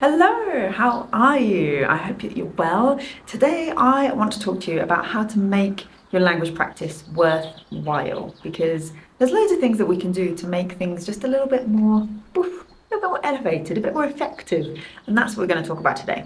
Hello, how are you? I hope that you're well. Today I want to talk to you about how to make your language practice worthwhile because there's loads of things that we can do to make things just a little bit more, a little bit more elevated, a bit more effective, and that's what we're going to talk about today.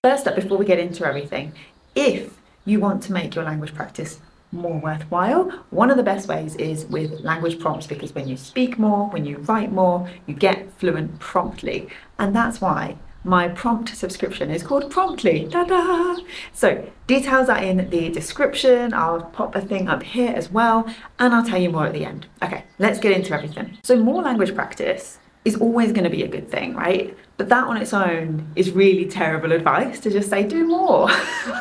First up, before we get into everything, if you want to make your language practice more worthwhile, one of the best ways is with language prompts, because when you speak more, when you write more, you get fluent promptly. And that's why my prompt subscription is called Promptly. Ta-da! So details are in the description. I'll pop a thing up here as well, and I'll tell you more at the end. Okay, let's get into everything. So more language practice is always going to be a good thing, right? But that on its own is really terrible advice to just say, do more.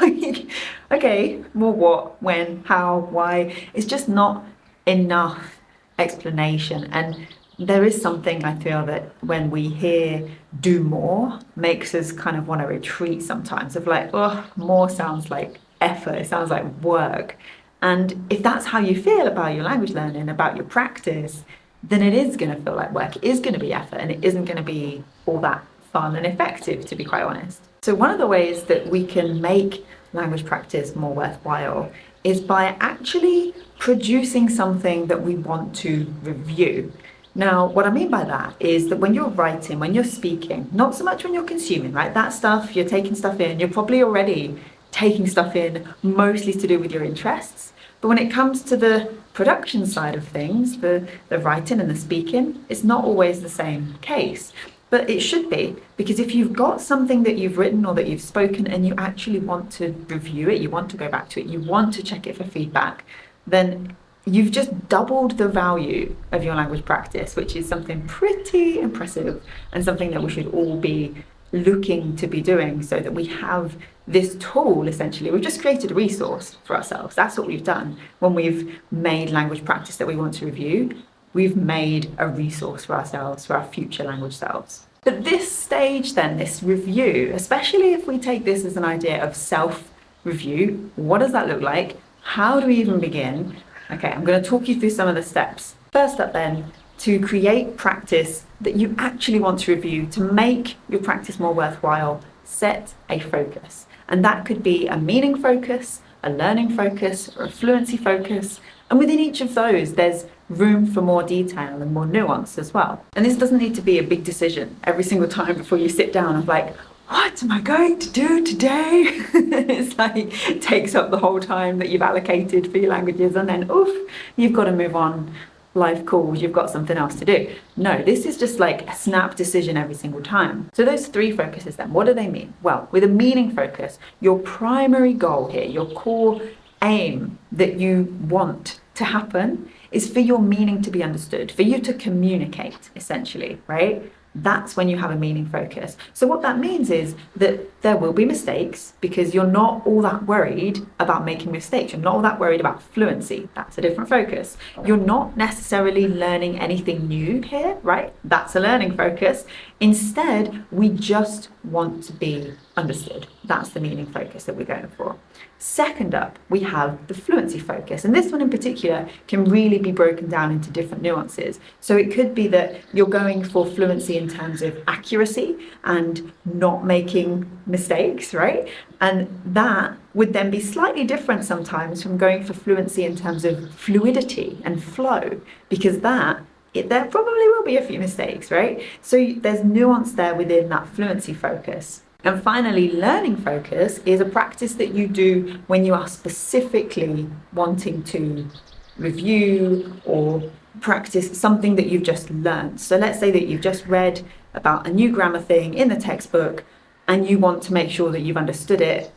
Like, okay, more what, when, how, why? It's just not enough explanation. And there is something I feel that when we hear do more makes us kind of want to retreat sometimes, of like, oh, more sounds like effort, it sounds like work. And if that's how you feel about your language learning, about your practice, then it is going to feel like work, it is going to be effort, and it isn't going to be all that fun and effective, to be quite honest. So one of the ways that we can make language practice more worthwhile is by actually producing something that we want to review. Now, what I mean by that is that when you're writing, when you're speaking, not so much when you're consuming, right? That stuff, you're taking stuff in, you're probably already taking stuff in mostly to do with your interests. But when it comes to the production side of things, the writing and the speaking, it's not always the same case. But it should be, because if you've got something that you've written or that you've spoken and you actually want to review it, you want to go back to it, you want to check it for feedback, then you've just doubled the value of your language practice, which is something pretty impressive and something that we should all be looking to be doing, so that we have this tool. Essentially, we've just created a resource for ourselves. That's what we've done when we've made language practice that we want to review. We've made a resource for ourselves, for our future language selves. But this stage then, this review, especially if we take this as an idea of self-review, what does that look like? How do we even begin? Okay, I'm going to talk you through some of the steps. First up then, to create practice that you actually want to review, to make your practice more worthwhile, set a focus. And that could be a meaning focus, a learning focus, or a fluency focus. And within each of those, there's room for more detail and more nuance as well. And this doesn't need to be a big decision every single time before you sit down of like, what am I going to do today? It's like, it takes up the whole time that you've allocated for your languages, and then oof, you've got to move on. Life calls, you've got something else to do. No, this is just like a snap decision every single time. So those three focuses then, what do they mean? Well, with a meaning focus, your primary goal here, your core aim that you want to happen is for your meaning to be understood, for you to communicate, essentially, right? That's when you have a meaning focus. So what that means is that there will be mistakes, because you're not all that worried about making mistakes. You're not all that worried about fluency. That's a different focus. You're not necessarily learning anything new here, right? That's a learning focus. Instead, we just want to be understood. That's the meaning focus that we're going for. Second up, we have the fluency focus. And this one in particular can really be broken down into different nuances. So it could be that you're going for fluency in terms of accuracy and not making mistakes, right? And that would then be slightly different sometimes from going for fluency in terms of fluidity and flow, because there probably will be a few mistakes, right? So there's nuance there within that fluency focus. And finally, learning focus is a practice that you do when you are specifically wanting to review or practice something that you've just learned. So let's say that you've just read about a new grammar thing in the textbook and you want to make sure that you've understood it.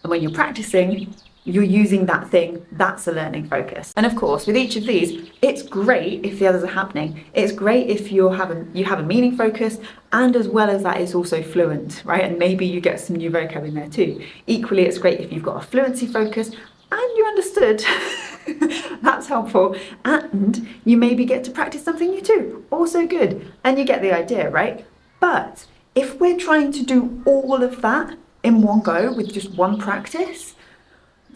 And when you're practicing, you're using that thing. That's a learning focus. And of course, with each of these, it's great if the others are happening. It's great if you have a meaning focus, and as well as that, it's also fluent, right? And maybe you get some new vocab in there too. Equally, it's great if you've got a fluency focus and you understood. That's helpful. And you maybe get to practice something new too. Also good. And you get the idea, right? But if we're trying to do all of that in one go with just one practice,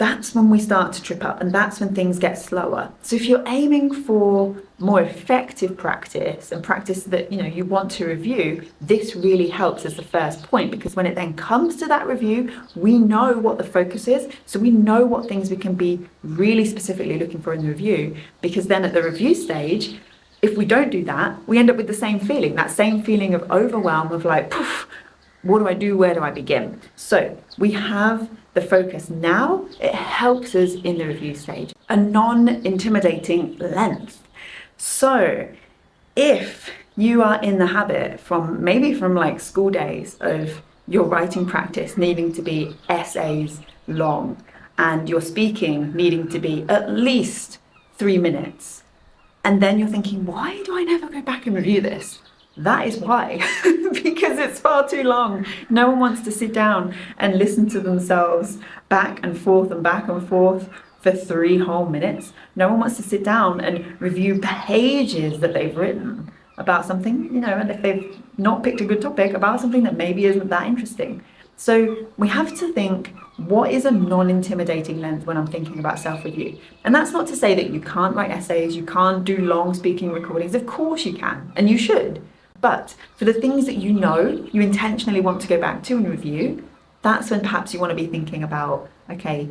that's when we start to trip up, and that's when things get slower. So if you're aiming for more effective practice and practice that you want to review, this really helps as the first point, because when it then comes to that review, we know what the focus is, so we know what things we can be really specifically looking for in the review, because then at the review stage, if we don't do that, we end up with the same feeling, that same feeling of overwhelm, of like, poof, what do I do? Where do I begin? So we have the focus now. It helps us in the review stage. A non-intimidating length. So if you are in the habit from like school days of your writing practice needing to be essays long and your speaking needing to be at least 3 minutes, and then you're thinking, why do I never go back and review this? That is why, because it's far too long. No one wants to sit down and listen to themselves back and forth for 3 whole minutes. No one wants to sit down and review pages that they've written about something, and if they've not picked a good topic, about something that maybe isn't that interesting. So we have to think, what is a non-intimidating length when I'm thinking about self-review? And that's not to say that you can't write essays, you can't do long speaking recordings. Of course you can, and you should. But for the things that you intentionally want to go back to and review, that's when perhaps you want to be thinking about, okay,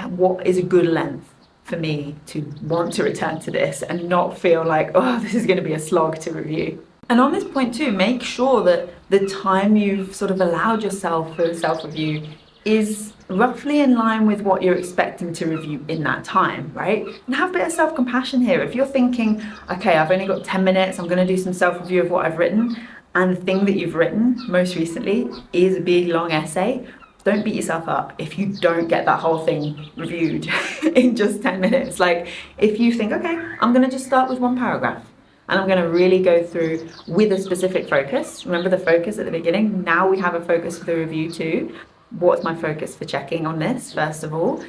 what is a good length for me to want to return to this and not feel like, oh, this is going to be a slog to review. And on this point too, make sure that the time you've sort of allowed yourself for self-review is roughly in line with what you're expecting to review in that time, right? And have a bit of self-compassion here. If you're thinking, okay, I've only got 10 minutes, I'm going to do some self-review of what I've written, and the thing that you've written most recently is a big long essay, don't beat yourself up if you don't get that whole thing reviewed in just 10 minutes. Like, if you think, okay, I'm going to just start with 1 paragraph, and I'm going to really go through with a specific focus. Remember the focus at the beginning? Now we have a focus for the review too. What's my focus for checking on this, first of all?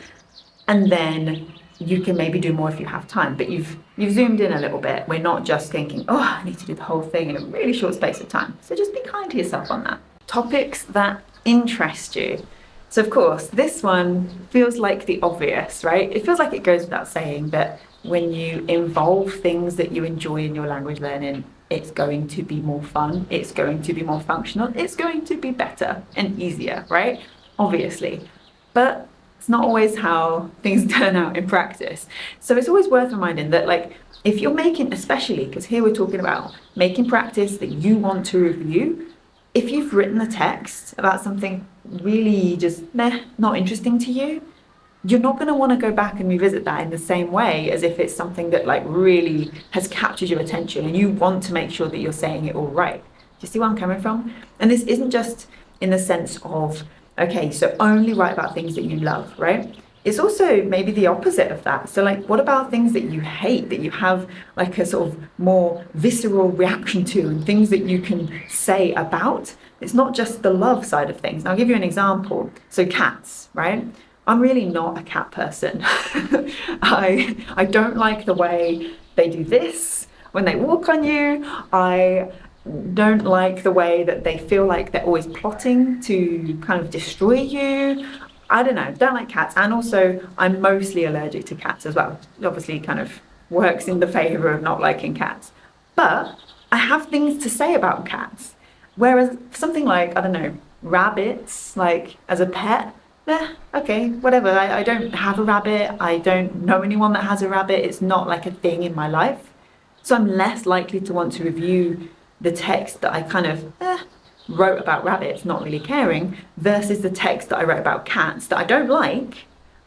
And then you can maybe do more if you have time, but you've zoomed in a little bit. We're not just thinking, oh, I need to do the whole thing in a really short space of time. So just be kind to yourself on that. Topics that interest you. So of course, this one feels like the obvious, right? It feels like it goes without saying that when you involve things that you enjoy in your language learning, it's going to be more fun, it's going to be more functional, it's going to be better and easier, right? Obviously. But it's not always how things turn out in practice. So it's always worth reminding that, like, if you're making, especially because here we're talking about making practice that you want to review, if you've written a text about something really just not interesting to you, you're not going to want to go back and revisit that in the same way as if it's something that like really has captured your attention and you want to make sure that you're saying it all right. Do you see where I'm coming from? And this isn't just in the sense of, okay, so only write about things that you love, right? It's also maybe the opposite of that. So like, what about things that you hate, that you have like a sort of more visceral reaction to, and things that you can say about? It's not just the love side of things. And I'll give you an example. So cats, right? I'm really not a cat person. I don't like the way they do this when they walk on you. I don't like the way that they feel like they're always plotting to kind of destroy you. I don't know, don't like cats. And also, I'm mostly allergic to cats as well. It obviously kind of works in the favour of not liking cats. But I have things to say about cats. Whereas something like, I don't know, rabbits, like as a pet, okay, whatever. I don't have a rabbit. I don't know anyone that has a rabbit. It's not like a thing in my life. So I'm less likely to want to review the text that I kind of wrote about rabbits, not really caring, versus the text that I wrote about cats that I don't like,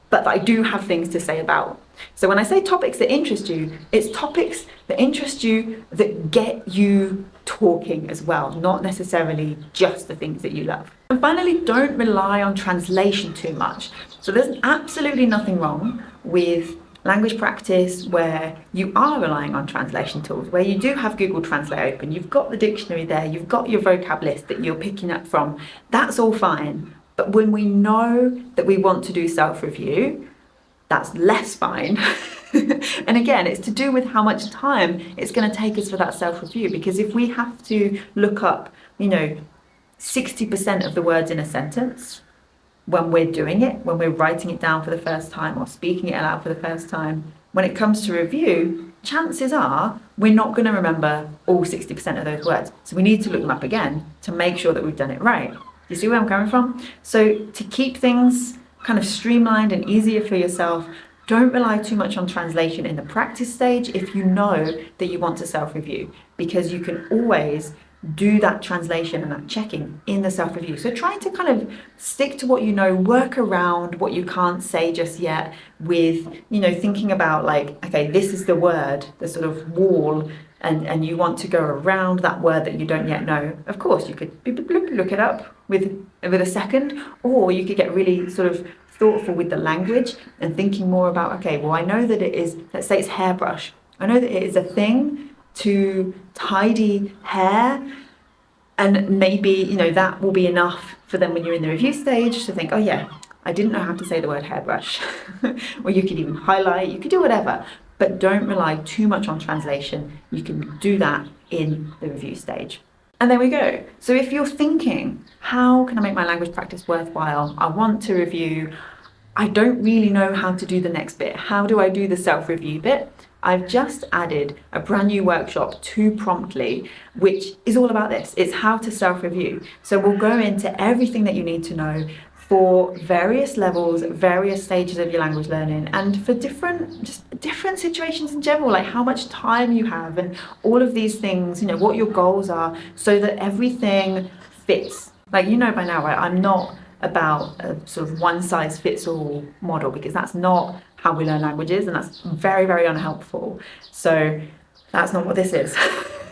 but that I do have things to say about. So when I say topics that interest you, it's topics that interest you that get you talking as well, not necessarily just the things that you love. And finally, don't rely on translation too much. So there's absolutely nothing wrong with language practice where you are relying on translation tools, where you do have Google Translate open, you've got the dictionary there, you've got your vocab list that you're picking up from. That's all fine. But when we know that we want to do self-review, that's less fine. And again, it's to do with how much time it's going to take us for that self-review. Because if we have to look up, 60% of the words in a sentence, when we're doing it, when we're writing it down for the first time or speaking it aloud for the first time, when it comes to review, chances are we're not going to remember all 60% of those words. So we need to look them up again to make sure that we've done it right. You see where I'm coming from? So to keep things kind of streamlined and easier for yourself, don't rely too much on translation in the practice stage if you know that you want to self-review, because you can always do that translation and that checking in the self-review. So trying to kind of stick to what you know, work around what you can't say just yet with, thinking about like, okay, this is the word, the sort of wall, and you want to go around that word that you don't yet know. Of course, you could look it up with a second, or you could get really sort of thoughtful with the language and thinking more about, okay, well, I know that it is, let's say it's hairbrush. I know that it is a thing to tidy hair, and maybe that will be enough for them when you're in the review stage to think, oh yeah, I didn't know how to say the word hairbrush. Or you could even highlight, you could do whatever, but don't rely too much on translation. You can do that in the review stage. And there we go. So if you're thinking, how can I make my language practice worthwhile? I want to review, I don't really know how to do the next bit. How do I do the self-review bit? I've just added a brand new workshop to Promptly, which is all about this. It's how to self-review. So we'll go into everything that you need to know for various levels, various stages of your language learning, and for different situations in general, like how much time you have and all of these things, what your goals are, so that everything fits. Like, by now, right? I'm not about a sort of one-size-fits-all model, because that's not how we learn languages, and that's very, very unhelpful. So that's not what this is.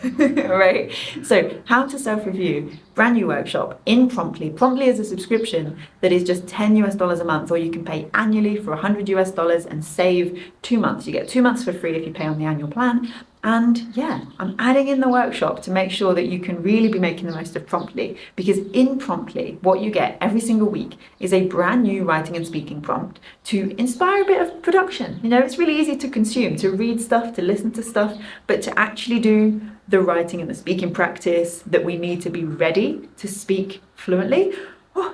Right? So how to self-review, brand new workshop in Promptly. Promptly is a subscription that is just $10 a month, or you can pay annually for $100 and save 2 months. You get 2 months for free if you pay on the annual plan. And yeah, I'm adding in the workshop to make sure that you can really be making the most of Promptly, because in Promptly, what you get every single week is a brand new writing and speaking prompt to inspire a bit of production. It's really easy to consume, to read stuff, to listen to stuff, but to actually do the writing and the speaking practice that we need to be ready to speak fluently,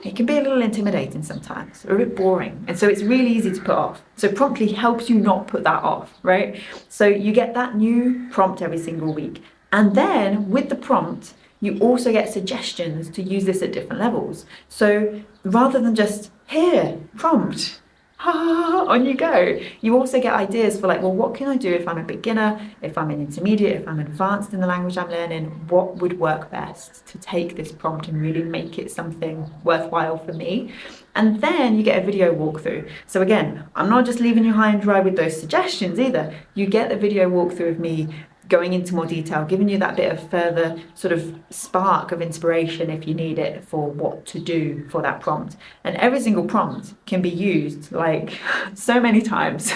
it can be a little intimidating sometimes, or a bit boring. And so it's really easy to put off. So Promptly helps you not put that off, right? So you get that new prompt every single week. And then with the prompt, you also get suggestions to use this at different levels. So rather than just, here, prompt, on you go. You also get ideas for like, well, what can I do if I'm a beginner, if I'm an intermediate, if I'm advanced in the language I'm learning? What would work best to take this prompt and really make it something worthwhile for me? And then you get a video walkthrough. So again, I'm not just leaving you high and dry with those suggestions either. You get the video walkthrough of me going into more detail, giving you that bit of further sort of spark of inspiration if you need it for what to do for that prompt. And every single prompt can be used like so many times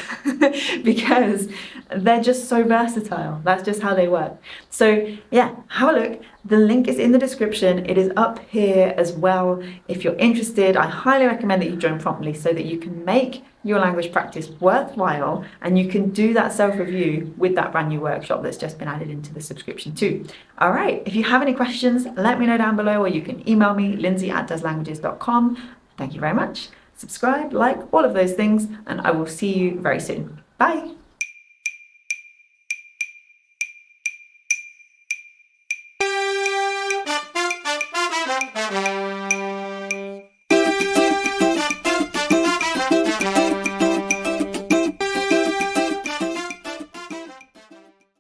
because they're just so versatile. That's just how they work. So yeah, have a look. The link is in the description. It is up here as well. If you're interested, I highly recommend that you join Promptly so that you can make your language practice worthwhile, and you can do that self-review with that brand new workshop that's just been added into the subscription too. All right, if you have any questions, let me know down below, or you can email me, lindsay@doeslanguages.com. Thank you very much. Subscribe, like, all of those things, and I will see you very soon. Bye.